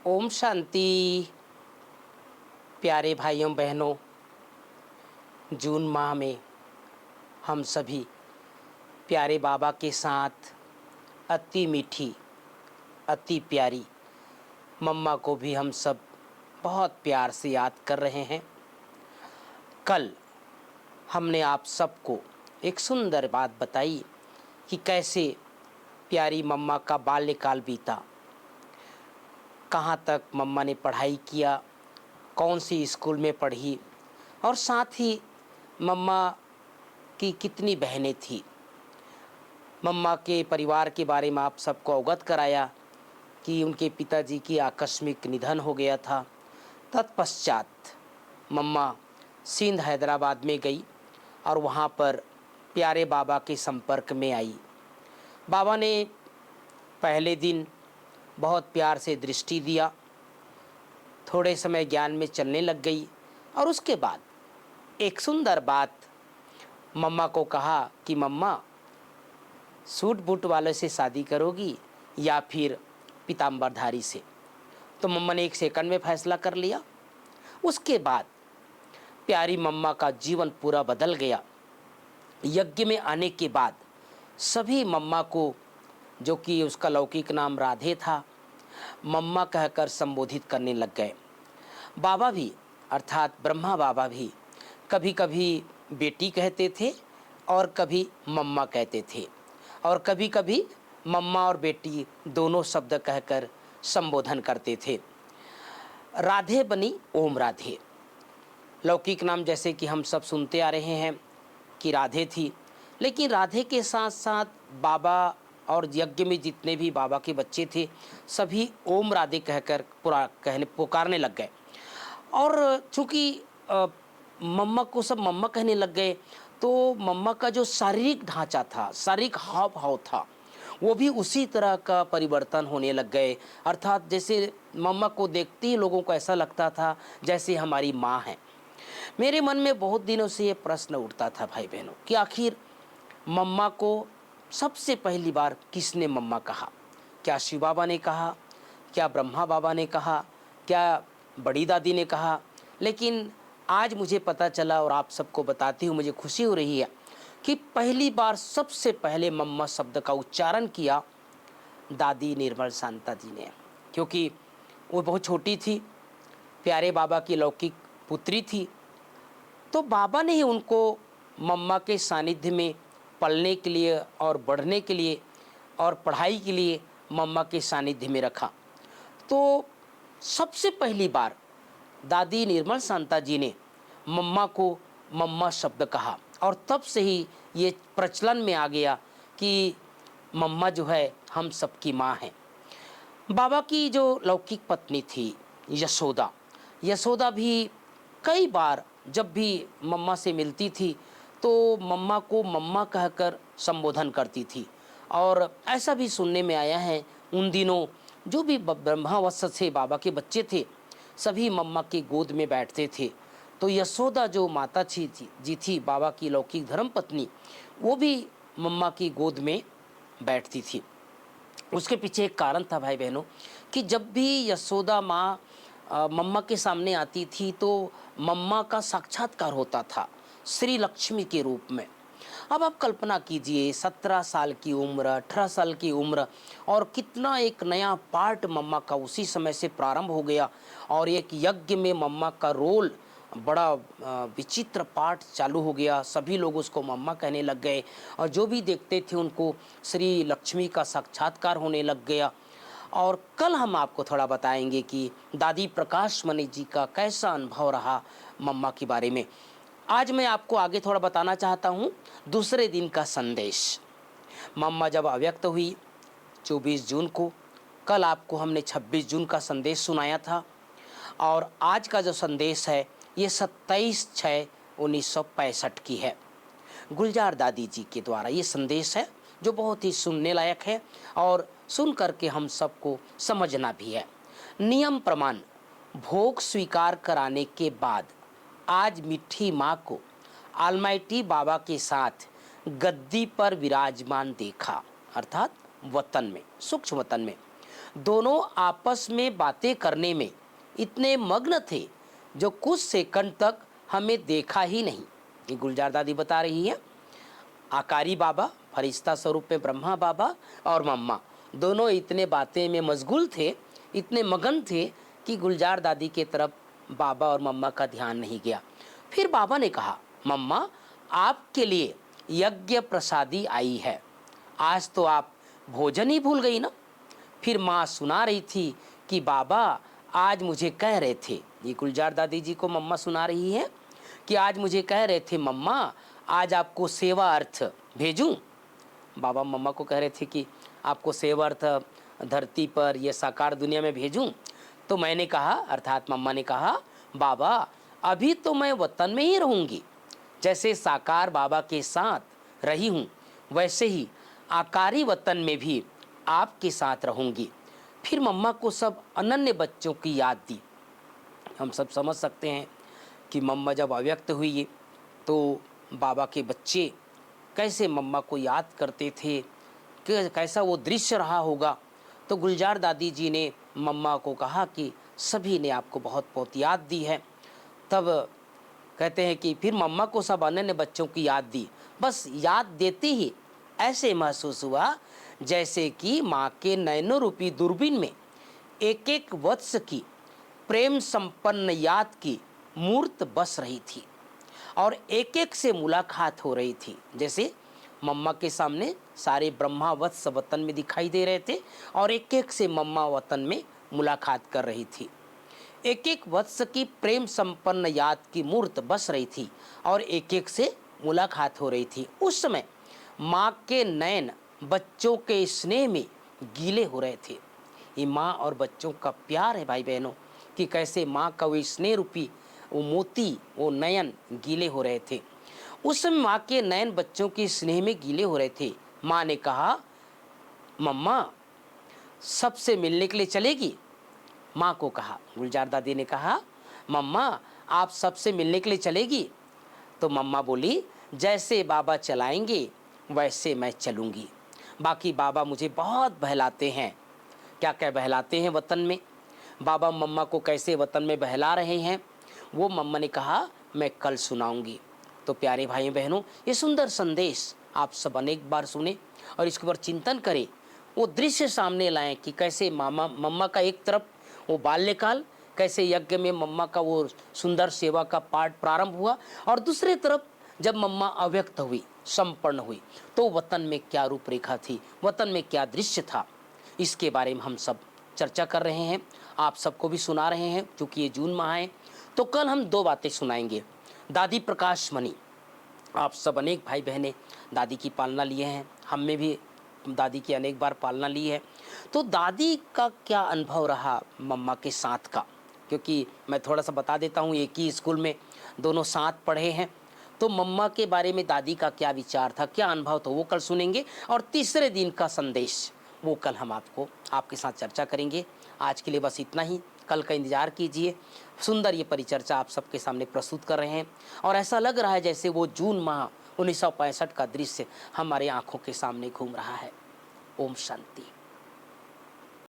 ओम शांति। प्यारे भाइयों बहनों, जून माह में हम सभी प्यारे बाबा के साथ अति मीठी, अति प्यारी मम्मा को भी हम सब बहुत प्यार से याद कर रहे हैं। कल हमने आप सबको एक सुंदर बात बताई कि कैसे प्यारी मम्मा का बाल्यकाल बीता, कहाँ तक मम्मा ने पढ़ाई किया, कौन सी स्कूल में पढ़ी और साथ ही मम्मा की कितनी बहनें थी। मम्मा के परिवार के बारे में आप सबको अवगत कराया कि उनके पिताजी की आकस्मिक निधन हो गया था। तत्पश्चात मम्मा सिंध हैदराबाद में गई और वहाँ पर प्यारे बाबा के संपर्क में आई। बाबा ने पहले दिन बहुत प्यार से दृष्टि दिया, थोड़े समय ज्ञान में चलने लग गई और उसके बाद एक सुंदर बात मम्मा को कहा कि मम्मा, सूट बूट वाले से शादी करोगी या फिर पीताम्बरधारी से। तो मम्मा ने एक सेकंड में फैसला कर लिया। उसके बाद प्यारी मम्मा का जीवन पूरा बदल गया। यज्ञ में आने के बाद सभी मम्मा को, जो कि उसका लौकिक नाम राधे था, मम्मा कहकर संबोधित करने लग गए। बाबा भी अर्थात ब्रह्मा बाबा भी कभी कभी बेटी कहते थे और कभी मम्मा कहते थे और कभी कभी मम्मा और बेटी दोनों शब्द कहकर संबोधन करते थे। राधे बनी ओम राधे। लौकिक नाम जैसे कि हम सब सुनते आ रहे हैं कि राधे थी, लेकिन राधे के साथ साथ बाबा और यज्ञ में जितने भी बाबा के बच्चे थे सभी ओम राधे कहकर पुकारने लग गए। और चूँकि मम्मा को सब मम्मा कहने लग गए तो मम्मा का जो शारीरिक ढांचा था, शारीरिक हाव भाव था, वो भी उसी तरह का परिवर्तन होने लग गए। अर्थात जैसे मम्मा को देखते ही लोगों को ऐसा लगता था जैसे हमारी माँ है। मेरे मन में बहुत दिनों से ये प्रश्न उठता था भाई बहनों कि आखिर मम्मा को सबसे पहली बार किसने मम्मा कहा? क्या शिव बाबा ने कहा? क्या ब्रह्मा बाबा ने कहा? क्या बड़ी दादी ने कहा? लेकिन आज मुझे पता चला और आप सबको बताती हूँ मुझे खुशी हो रही है कि पहली बार सबसे पहले मम्मा शब्द का उच्चारण किया दादी निर्मल शांता जी ने, क्योंकि वो बहुत छोटी थी, प्यारे बाबा की लौकिक पुत्री थी। तो बाबा ने ही उनको मम्मा के सानिध्य में पलने के लिए और बढ़ने के लिए और पढ़ाई के लिए मम्मा के सानिध्य में रखा। तो सबसे पहली बार दादी निर्मल शांता जी ने मम्मा को मम्मा शब्द कहा और तब से ही ये प्रचलन में आ गया कि मम्मा जो है हम सबकी माँ है। बाबा की जो लौकिक पत्नी थी यशोदा, यशोदा भी कई बार जब भी मम्मा से मिलती थी तो मम्मा को मम्मा कहकर संबोधन करती थी। और ऐसा भी सुनने में आया है उन दिनों जो भी ब्रह्मावत्स से बाबा के बच्चे थे सभी मम्मा के गोद में बैठते थे। तो यशोदा जो माता जी थी बाबा की लौकिक धर्म पत्नी, वो भी मम्मा की गोद में बैठती थी। उसके पीछे एक कारण था भाई बहनों कि जब भी यशोदा माँ मम्मा के सामने आती थी तो मम्मा का साक्षात्कार होता था श्री लक्ष्मी के रूप में। अब आप कल्पना कीजिए 17 साल की उम्र, 18 साल की उम्र और कितना एक नया पार्ट मम्मा का उसी समय से प्रारंभ हो गया और एक यज्ञ में मम्मा का रोल बड़ा विचित्र पार्ट चालू हो गया। सभी लोग उसको मम्मा कहने लग गए और जो भी देखते थे उनको श्री लक्ष्मी का साक्षात्कार होने लग गया। और कल हम आपको थोड़ा बताएंगे कि दादी प्रकाश मणि जी का कैसा अनुभव रहा मम्मा के बारे में। आज मैं आपको आगे थोड़ा बताना चाहता हूँ दूसरे दिन का संदेश। मम्मा जब अव्यक्त हुई 24 जून को, कल आपको हमने 26 जून का संदेश सुनाया था और आज का जो संदेश है ये 27/6/1965 की है। गुलजार दादी जी के द्वारा ये संदेश है जो बहुत ही सुनने लायक है और सुन करके हम सबको समझना भी है। नियम प्रमाण भोग स्वीकार कराने के बाद आज मिठी माँ को आलमाइटी बाबा के साथ गद्दी पर विराजमान देखा, अर्थात वतन में, सूक्ष्म वतन में। दोनों आपस में बातें करने में इतने मग्न थे जो कुछ सेकंड तक हमें देखा ही नहीं। ये गुलजार दादी बता रही है। आकारी बाबा, फरिश्ता स्वरूप में ब्रह्मा बाबा और मम्मा दोनों इतने बातें में मशगूल थे, इतने मगन थे कि गुलजार दादी के तरफ बाबा और मम्मा का ध्यान नहीं गया। फिर बाबा ने कहा, मम्मा आपके लिए यज्ञ प्रसादी आई है, आज तो आप भोजन ही भूल गई ना। फिर माँ सुना रही थी कि बाबा आज मुझे कह रहे थे, ये गुलजार दादी जी को मम्मा सुना रही है कि आज मुझे कह रहे थे मम्मा आज आपको सेवा अर्थ भेजूं। बाबा मम्मा को कह रहे थे कि आपको सेवा अर्थ धरती पर यह साकार दुनिया में भेजूं। तो मैंने कहा, अर्थात मम्मा ने कहा, बाबा अभी तो मैं वतन में ही रहूंगी, जैसे साकार बाबा के साथ रही हूँ वैसे ही आकारी वतन में भी आपके साथ रहूंगी। फिर मम्मा को सब अनन्य बच्चों की याद दी। हम सब समझ सकते हैं कि मम्मा जब अव्यक्त हुई तो बाबा के बच्चे कैसे मम्मा को याद करते थे, कैसा वो दृश्य रहा होगा। तो गुलजार दादी जी ने मम्मा को कहा कि सभी ने आपको बहुत बहुत याद दी है। तब कहते हैं कि फिर मम्मा को सब अन्य बच्चों की याद दी। बस याद देते ही ऐसे महसूस हुआ जैसे कि माँ के नयनों रूपी दूरबीन में एक एक वत्स की प्रेम संपन्न याद की मूर्त बस रही थी और एक एक से मुलाकात हो रही थी। जैसे मम्मा के सामने सारे ब्रह्मा वत्स वतन में दिखाई दे रहे थे और एक एक से मम्मा वतन में मुलाकात कर रही थी। एक एक वत्स की प्रेम संपन्न याद की मूर्त बस रही थी और एक एक से मुलाकात हो रही थी। उस समय माँ के नयन बच्चों के स्नेह में गीले हो रहे थे। ये माँ और बच्चों का प्यार है भाई बहनों, कि कैसे माँ का वो स्नेह रूपी वो मोती, वो नयन गीले हो रहे थे। उस समय माँ के नयन बच्चों के स्नेह में गीले हो रहे थे। माँ ने कहा, मम्मा सबसे मिलने के लिए चलेगी। माँ को कहा, गुलजार दादी ने कहा, मम्मा आप सबसे मिलने के लिए चलेगी। तो मम्मा बोली, जैसे बाबा चलाएंगे वैसे मैं चलूँगी। बाकी बाबा मुझे बहुत बहलाते हैं। क्या क्या बहलाते हैं वतन में, बाबा मम्मा को कैसे वतन में बहला रहे हैं, वो मम्मा ने कहा मैं कल सुनाऊंगी। तो प्यारे भाइयों बहनों, ये सुंदर संदेश आप सब अनेक बार सुने और इसके ऊपर चिंतन करें। वो दृश्य सामने लाएं कि कैसे मम्मा का एक तरफ वो बाल्यकाल, कैसे यज्ञ में मम्मा का वो सुंदर सेवा का पाठ प्रारंभ हुआ और दूसरे तरफ जब मम्मा अव्यक्त हुई, संपन्न हुई, तो वतन में क्या रूपरेखा थी, वतन में क्या दृश्य था, इसके बारे में हम सब चर्चा कर रहे हैं, आप सबको भी सुना रहे हैं। क्योंकि ये जून माह है तो कल हम दो बातें सुनाएंगे। दादी प्रकाश मणि, आप सब अनेक भाई बहनें दादी की पालना लिए हैं, हमने भी दादी की अनेक बार पालना ली है। तो दादी का क्या अनुभव रहा मम्मा के साथ का, क्योंकि मैं थोड़ा सा बता देता हूँ, एक ही स्कूल में दोनों साथ पढ़े हैं। तो मम्मा के बारे में दादी का क्या विचार था, क्या अनुभव था, वो कल सुनेंगे। और तीसरे दिन का संदेश वो कल हम आपके साथ चर्चा करेंगे। आज के लिए बस इतना ही, कल का इंतज़ार कीजिए। सुंदर ये परिचर्चा आप सबके सामने प्रस्तुत कर रहे हैं और ऐसा लग रहा है जैसे वो जून माह 1965 का दृश्य हमारे आंखों के सामने घूम रहा है। ओम शांति।